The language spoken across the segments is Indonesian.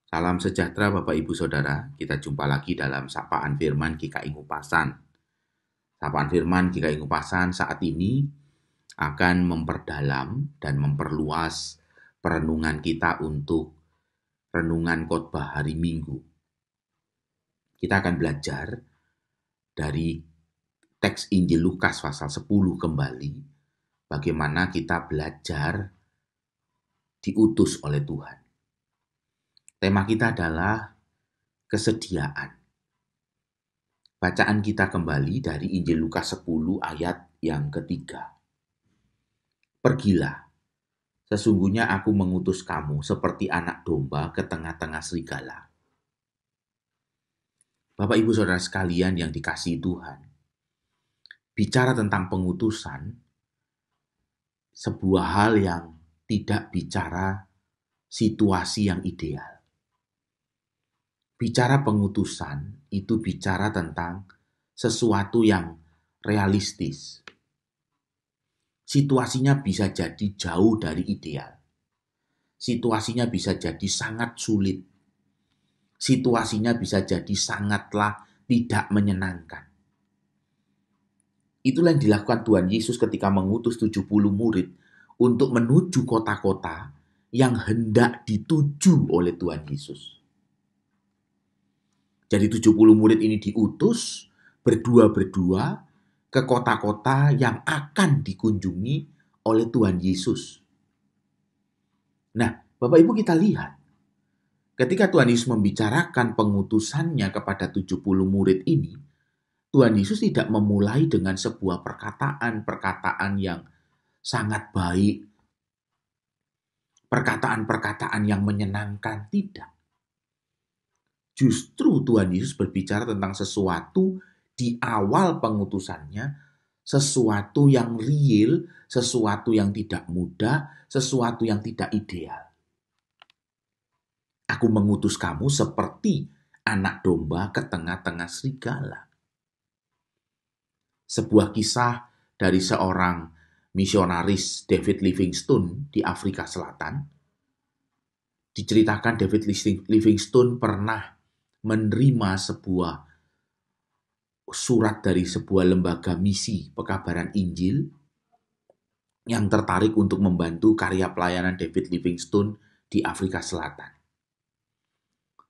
Salam sejahtera Bapak Ibu Saudara, kita jumpa lagi dalam Sapaan Firman GKI Ngupasan. Sapaan Firman GKI Ngupasan saat ini akan memperdalam dan memperluas perenungan kita untuk renungan khotbah hari Minggu. Kita akan belajar dari teks Injil Lukas pasal 10 kembali, bagaimana kita belajar diutus oleh Tuhan. Tema kita adalah kesediaan. Bacaan kita kembali dari Injil Lukas 10 ayat yang ketiga. Pergilah, sesungguhnya aku mengutus kamu seperti anak domba ke tengah-tengah serigala. Bapak Ibu Saudara sekalian yang dikasihi Tuhan, bicara tentang pengutusan, sebuah hal yang tidak bicara situasi yang ideal. Bicara pengutusan itu bicara tentang sesuatu yang realistis. Situasinya bisa jadi jauh dari ideal. Situasinya bisa jadi sangat sulit. Situasinya bisa jadi sangatlah tidak menyenangkan. Itulah yang dilakukan Tuhan Yesus ketika mengutus 70 murid untuk menuju kota-kota yang hendak dituju oleh Tuhan Yesus. Jadi 70 murid ini diutus berdua-berdua ke kota-kota yang akan dikunjungi oleh Tuhan Yesus. Nah, Bapak Ibu kita lihat, ketika Tuhan Yesus membicarakan pengutusannya kepada 70 murid ini, Tuhan Yesus tidak memulai dengan sebuah perkataan-perkataan yang sangat baik, perkataan-perkataan yang menyenangkan, tidak. Justru Tuhan Yesus berbicara tentang sesuatu di awal pengutusannya, sesuatu yang real, sesuatu yang tidak mudah, sesuatu yang tidak ideal. Aku mengutus kamu seperti anak domba ke tengah-tengah serigala. Sebuah kisah dari seorang misionaris David Livingstone di Afrika Selatan. Diceritakan David Livingstone pernah menerima sebuah surat dari sebuah lembaga misi pekabaran Injil yang tertarik untuk membantu karya pelayanan David Livingstone di Afrika Selatan.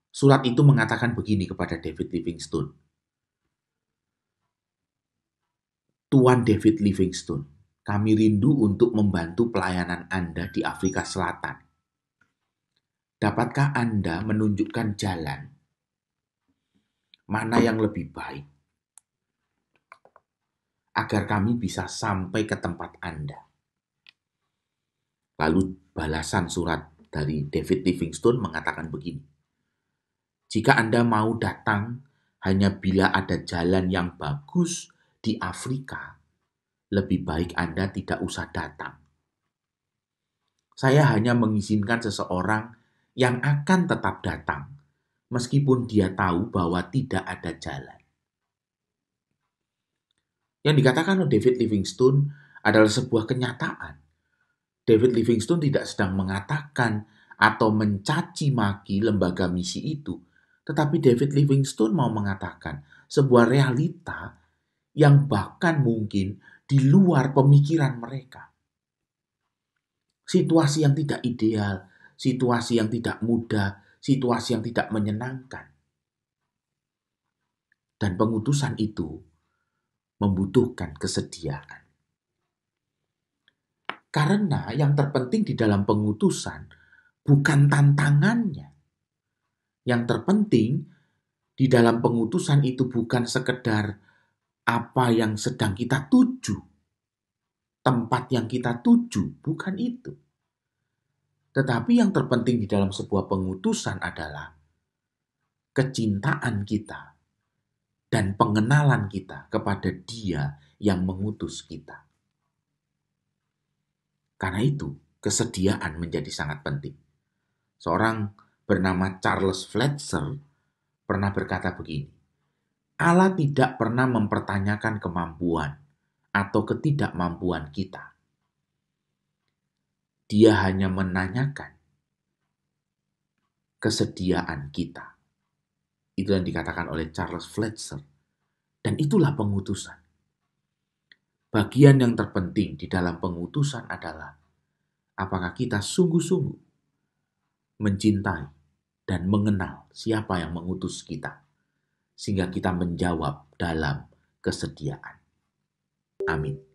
Surat itu mengatakan begini kepada David Livingstone. Tuan David Livingstone, kami rindu untuk membantu pelayanan Anda di Afrika Selatan. Dapatkah Anda menunjukkan jalan mana yang lebih baik agar kami bisa sampai ke tempat Anda? Lalu balasan surat dari David Livingstone mengatakan begini. Jika Anda mau datang hanya bila ada jalan yang bagus di Afrika, lebih baik Anda tidak usah datang. Saya hanya mengizinkan seseorang yang akan tetap datang, meskipun dia tahu bahwa tidak ada jalan. Yang dikatakan oleh David Livingstone adalah sebuah kenyataan. David Livingstone tidak sedang mengatakan atau mencaci maki lembaga misi itu, tetapi David Livingstone mau mengatakan sebuah realita yang bahkan mungkin di luar pemikiran mereka. Situasi yang tidak ideal, situasi yang tidak mudah, situasi yang tidak menyenangkan. Dan pengutusan itu membutuhkan kesediaan. Karena yang terpenting di dalam pengutusan bukan tantangannya. Yang terpenting di dalam pengutusan itu bukan sekedar apa yang sedang kita tuju, tempat yang kita tuju, bukan itu. Tetapi yang terpenting di dalam sebuah pengutusan adalah kecintaan kita dan pengenalan kita kepada Dia yang mengutus kita. Karena itu, kesediaan menjadi sangat penting. Seorang bernama Charles Fletcher pernah berkata begini, Allah tidak pernah mempertanyakan kemampuan atau ketidakmampuan kita. Dia hanya menanyakan kesediaan kita. Itu yang dikatakan oleh Charles Fletcher. Dan itulah pengutusan. Bagian yang terpenting di dalam pengutusan adalah apakah kita sungguh-sungguh mencintai dan mengenal siapa yang mengutus kita, sehingga kita menjawab dalam kesediaan. Amin.